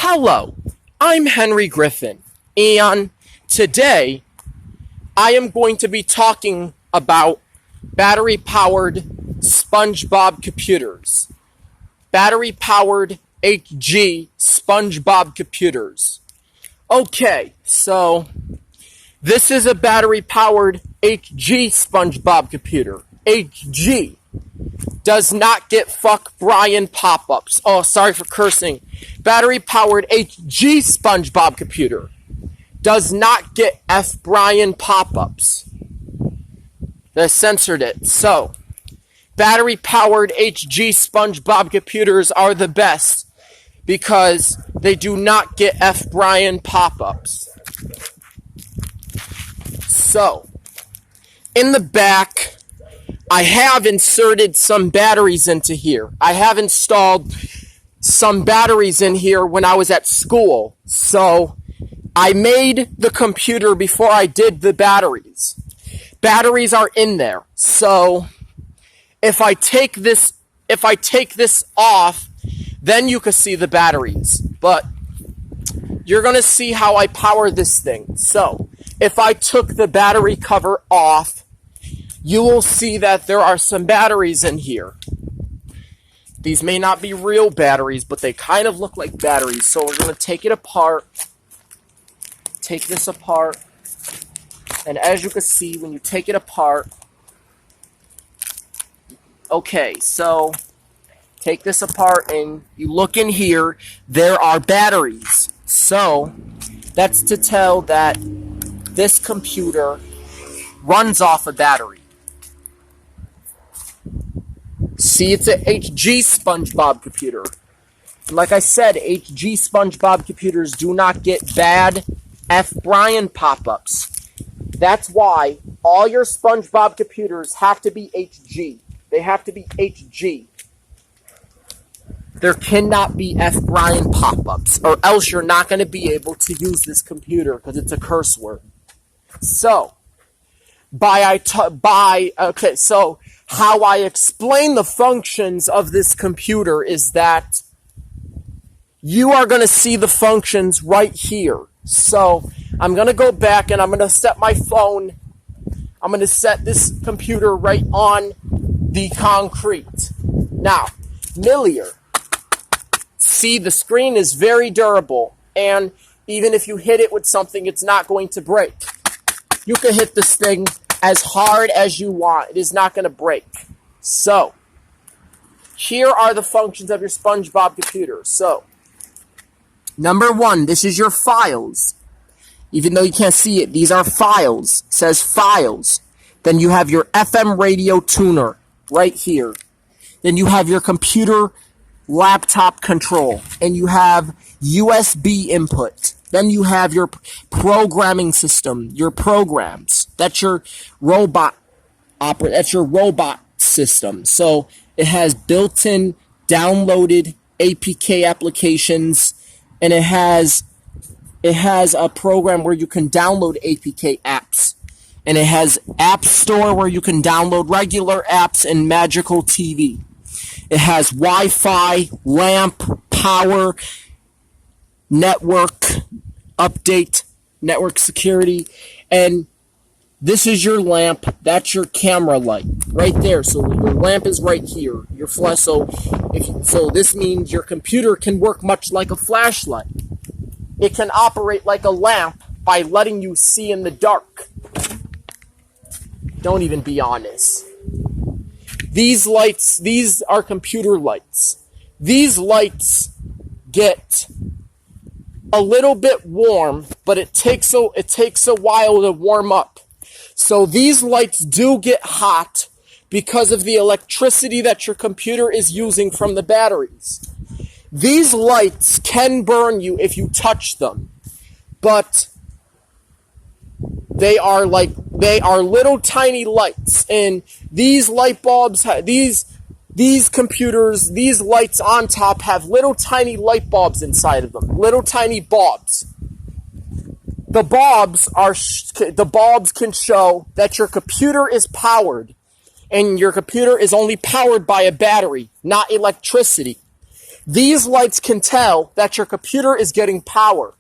Hello, I'm Henry Griffin, and today I am going to be talking about battery-powered Spougebob computers. Battery-powered HG Spougebob computers. Okay, so this is a battery-powered HG Spougebob computer. HG does not get fuck Brian pop-ups. Oh, sorry for cursing. Battery-powered HG Spougebob computer does not get F Brian pop-ups. They censored it. So, battery-powered HG Spougebob computers are the best because they do not get F Brian pop-ups. So, in the back, I have inserted some batteries into here. I have installed some batteries in here when I was at school. So I made the computer before I did the batteries. Batteries are in there. So if I take this off, then you can see the batteries. But you're going to see how I power this thing. So if I took the battery cover off, you will see that there are some batteries in here. These may not be real batteries, but they kind of look like batteries. So we're going to take it apart. Take this apart. And as you can see, when you take it apart... Okay, so take this apart and you look in here. There are batteries. So that's to tell that this computer runs off a battery. See, it's a HG Spougebob computer. Like I said, HG Spougebob computers do not get bad F Brian pop-ups. That's why all your Spougebob computers have to be HG. They have to be HG. There cannot be F Brian pop-ups, or else you're not going to be able to use this computer because it's a curse word. So, how I explain the functions of this computer is that you are going to see the functions right here. So I'm going to go back and I'm going to set my phone. I'm going to set this computer right on the concrete. Now, Millier. See, the screen is very durable. And even if you hit it with something, it's not going to break. You can hit this thing as hard as you want. It is not going to break. So, here are the functions of your Spougebob computer. So, number one, this is your files. Even though you can't see it, these are files. It says files. Then you have your FM radio tuner right here. Then you have your computer laptop control. And you have USB input. Then you have your programming system, your programs. That's your robot system. So it has built-in downloaded APK applications, and it has a program where you can download APK apps. And it has App Store where you can download regular apps and Magical TV. It has Wi-Fi, LAMP, power, network update, network security, and this is your lamp. That's your camera light right there. So your lamp is right here. Your flash. So this means your computer can work much like a flashlight. It can operate like a lamp by letting you see in the dark. Don't even be honest. These lights, these are computer lights. These lights get a little bit warm, but it takes a while to warm up. So these lights do get hot because of the electricity that your computer is using from the batteries. These lights can burn you if you touch them, but they are little tiny lights, and these light bulbs, these computers, these lights on top have little tiny light bulbs inside of them. Little tiny bulbs. The bulbs can show that your computer is powered, and your computer is only powered by a battery, not electricity. These lights can tell that your computer is getting power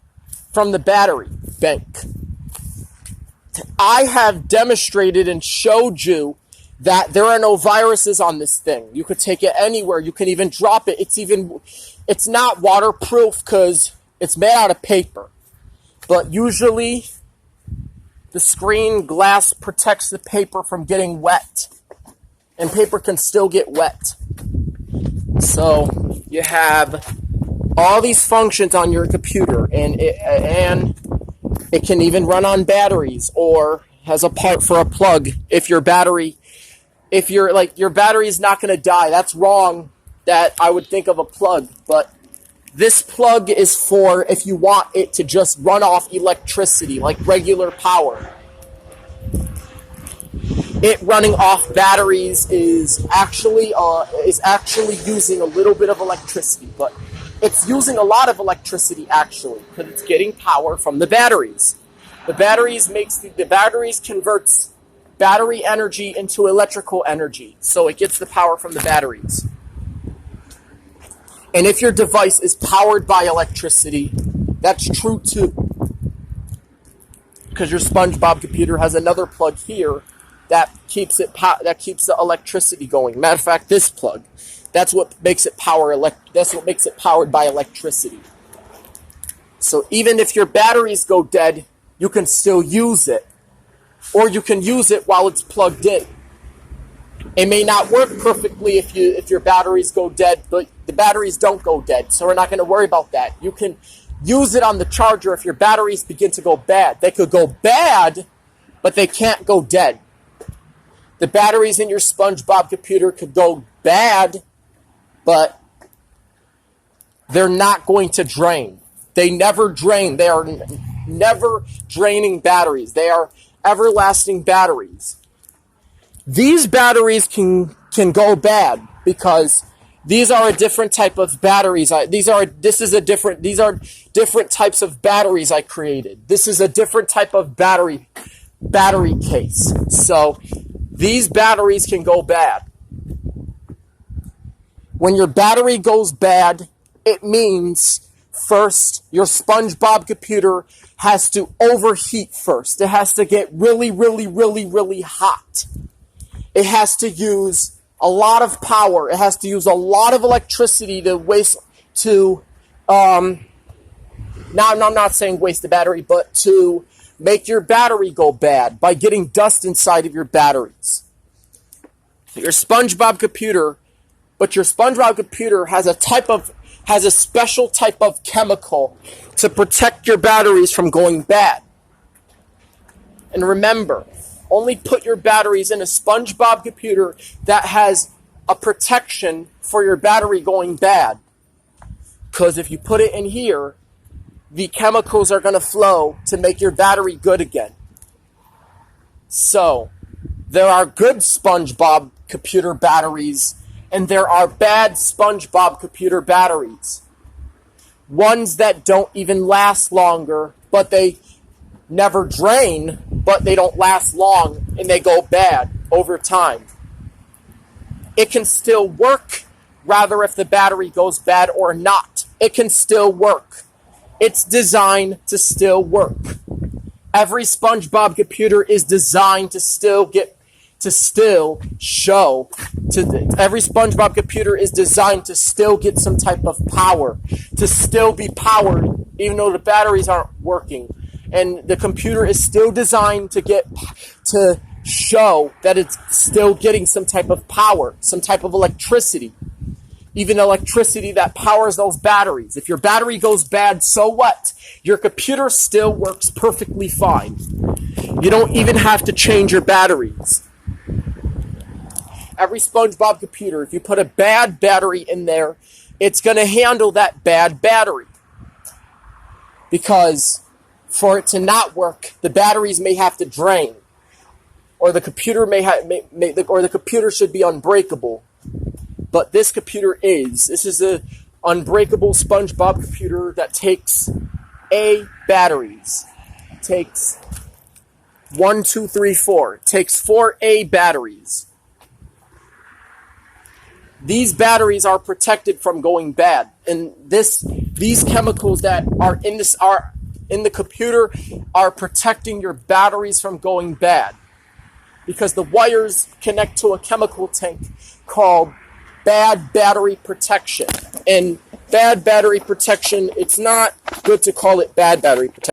from the battery bank. I have demonstrated and showed you that there are no viruses on this thing. You could take it anywhere. You can even drop it. It's not waterproof because it's made out of paper. But usually the screen glass protects the paper from getting wet. And paper can still get wet. So you have all these functions on your computer, and it can even run on batteries or has a part for a plug. If your battery is not going to die, that's wrong. That I would think of a plug, but this plug is for if you want it to just run off electricity like regular power. It running off batteries is actually using a little bit of electricity, but it's using a lot of electricity actually because it's getting power from the batteries. The batteries converts battery energy into electrical energy, so it gets the power from the batteries. And if your device is powered by electricity, that's true too, because your Spougebob computer has another plug here that keeps the electricity going. Matter of fact, this plug, that's what makes it powered by electricity. So even if your batteries go dead, you can still use it, or you can use it while it's plugged in. It may not work perfectly if your batteries go dead, but the batteries don't go dead, so we're not going to worry about that. You can use it on the charger if your batteries begin to go bad. They could go bad, but they can't go dead. The batteries in your Spougebob computer could go bad, but they're not going to drain. They never drain. They are never draining batteries. They are everlasting batteries. These batteries can go bad because these are a different type of batteries. These are different types of batteries I created. This is a different type of battery case. So these batteries can go bad. When your battery goes bad, it means first your Spougebob computer has to overheat first. It has to get really, really, really, really hot. It has to use a lot of power. It has to use a lot of electricity to now I'm not saying waste the battery, but to make your battery go bad by getting dust inside of your batteries. Your Spougebob computer has a special type of chemical to protect your batteries from going bad. And remember, only put your batteries in a Spougebob computer that has a protection for your battery going bad. Because if you put it in here, the chemicals are going to flow to make your battery good again. So, there are good Spougebob computer batteries, and there are bad Spougebob computer batteries. Ones that don't even last longer, but they never drain, but they don't last long, and they go bad over time. It can still work, rather if the battery goes bad or not. It can still work. It's designed to still work. Every Spougebob computer is designed to every Spougebob computer is designed to still get some type of power, to still be powered, even though the batteries aren't working. And the computer is still designed to show that it's still getting some type of power, some type of electricity. Even electricity that powers those batteries. If your battery goes bad, so what? Your computer still works perfectly fine. You don't even have to change your batteries. Every Spougebob computer, if you put a bad battery in there, it's going to handle that bad battery. Because for it to not work, the batteries may have to drain, or the computer the computer should be unbreakable. But this computer this is a unbreakable Spougebob computer that takes A batteries. It takes 1, 2, 3, 4. It takes 4 A batteries. these batteries are protected from going bad. And these chemicals that are in the computer are protecting your batteries from going bad, because the wires connect to a chemical tank called bad battery protection. And bad battery protection, it's not good to call it bad battery protection.